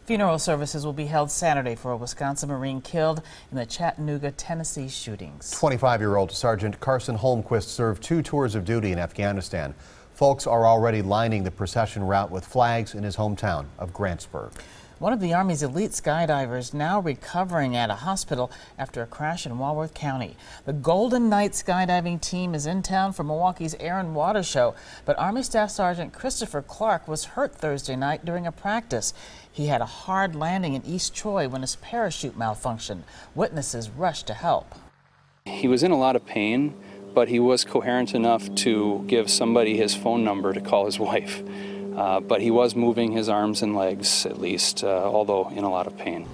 Funeral services will be held Saturday for a Wisconsin Marine killed in the Chattanooga, Tennessee shootings. 25-year-old Sergeant Carson Holmquist served 2 tours of duty in Afghanistan. Folks are already lining the procession route with flags in his hometown of Grantsburg. One of the Army's elite skydivers now recovering at a hospital after a crash in Walworth County. The Golden Knight skydiving team is in town for Milwaukee's Air and Water Show, but Army Staff Sergeant Christopher Clark was hurt Thursday night during a practice. He had a hard landing in East Troy when his parachute malfunctioned. Witnesses rushed to help. He was in a lot of pain, but he was coherent enough to give somebody his phone number to call his wife. But he was moving his arms and legs, at least, although in a lot of pain.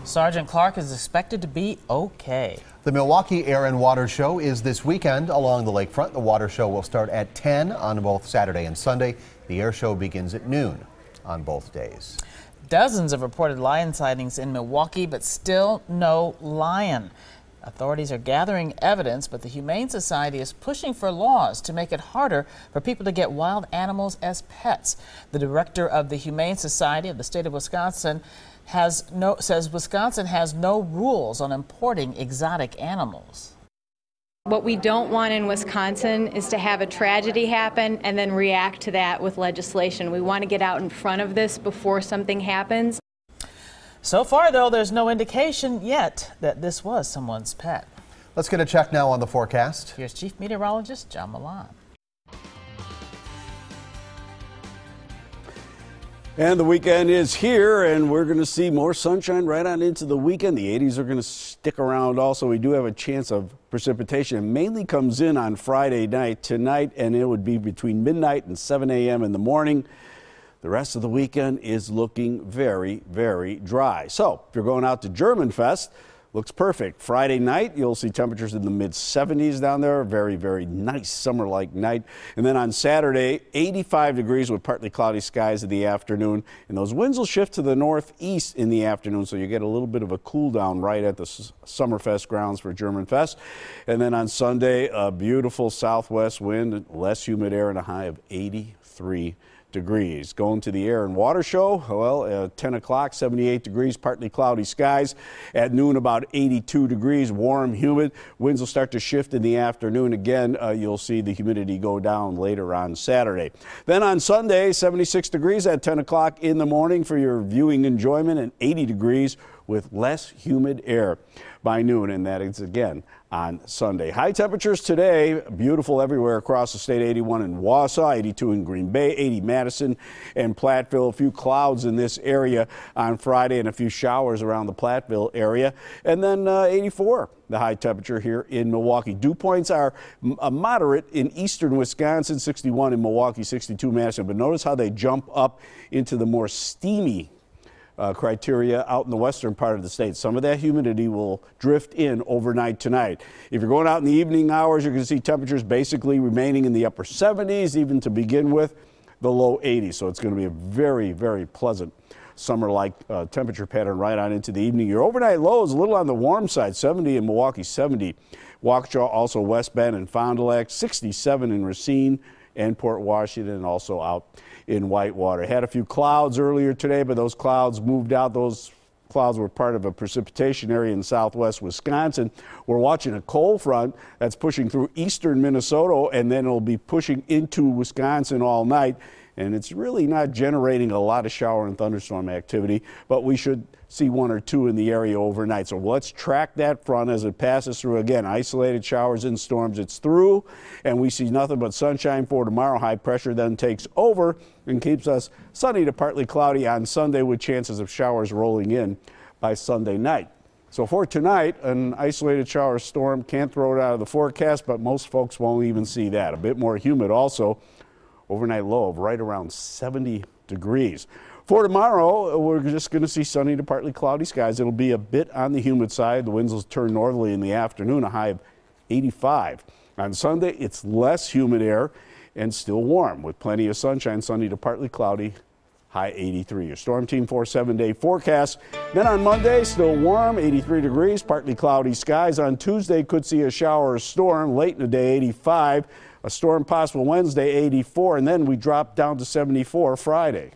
Sergeant Clark is expected to be okay. The Milwaukee Air and Water Show is this weekend along the lakefront. The water show will start at 10 on both Saturday and Sunday. The air show begins at noon on both days. Dozens of reported lion sightings in Milwaukee, but still no lion. Authorities are gathering evidence, but the Humane Society is pushing for laws to make it harder for people to get wild animals as pets. The director of the Humane Society of the state of Wisconsin says Wisconsin has no rules on importing exotic animals. What we don't want in Wisconsin is to have a tragedy happen and then react to that with legislation. We want to get out in front of this before something happens. So far, though, there's no indication yet that this was someone's pet. Let's get a check now on the forecast. Here's Chief Meteorologist John Milan. And the weekend is here, and we're going to see more sunshine right on into the weekend. The 80s are going to stick around also. We do have a chance of precipitation. It mainly comes in on Friday night tonight, and it would be between midnight and 7 a.m. in the morning. The rest of the weekend is looking very, very dry. So if you're going out to Germanfest, looks perfect. Friday night, you'll see temperatures in the mid-70s down there. Very, very nice summer-like night. And then on Saturday, 85 degrees with partly cloudy skies in the afternoon. And those winds will shift to the northeast in the afternoon, so you get a little bit of a cool down right at the Summerfest grounds for Germanfest. And then on Sunday, a beautiful southwest wind, less humid air, and a high of 83 degrees. Going to the Air and Water Show, well, at 10 o'clock, 78 degrees, partly cloudy skies. At noon, about 82 degrees, warm, humid. Winds will start to shift in the afternoon. Again, you'll see the humidity go down later on Saturday. Then on Sunday, 76 degrees at 10 o'clock in the morning for your viewing enjoyment, and 80 degrees with less humid air by noon, and that is again on Sunday. High temperatures today, beautiful everywhere across the state. 81 in Wausau, 82 in Green Bay, 80 Madison and Platteville. A few clouds in this area on Friday and a few showers around the Platteville area. And then 84, the high temperature here in Milwaukee. Dew points are moderate in eastern Wisconsin, 61 in Milwaukee, 62 Madison. But notice how they jump up into the more steamy criteria out in the western part of the state. Some of that humidity will drift in overnight tonight. If you're going out in the evening hours, you're going to see temperatures basically remaining in the upper 70s, even to begin with, the low 80s. So it's going to be a very, very pleasant summer-like temperature pattern right on into the evening. Your overnight low is a little on the warm side, 70 in Milwaukee, 70. Waukesha, also West Bend and Fond du Lac, 67 in Racine and Port Washington, and also out in Whitewater. Had a few clouds earlier today, but those clouds moved out. Those clouds were part of a precipitation area in southwest Wisconsin. We're watching a cold front that's pushing through eastern Minnesota, and then it'll be pushing into Wisconsin all night. And it's really not generating a lot of shower and thunderstorm activity, but we should see 1 or 2 in the area overnight. So let's track that front as it passes through. Again, isolated showers and storms. It's through, and we see nothing but sunshine for tomorrow. High pressure then takes over and keeps us sunny to partly cloudy on Sunday with chances of showers rolling in by Sunday night. So for tonight, an isolated shower storm. Can't throw it out of the forecast, but most folks won't even see that. A bit more humid also. Overnight low of right around 70 degrees. For tomorrow, we're just going to see sunny to partly cloudy skies. It'll be a bit on the humid side. The winds will turn northerly in the afternoon, a high of 85. On Sunday, it's less humid air and still warm with plenty of sunshine, sunny to partly cloudy, high 83. Your Storm Team 4 7-day forecast. Then on Monday, still warm, 83 degrees, partly cloudy skies. On Tuesday, could see a shower or storm. Late in the day, 85. A storm possible Wednesday, 84. And then we drop down to 74 Friday.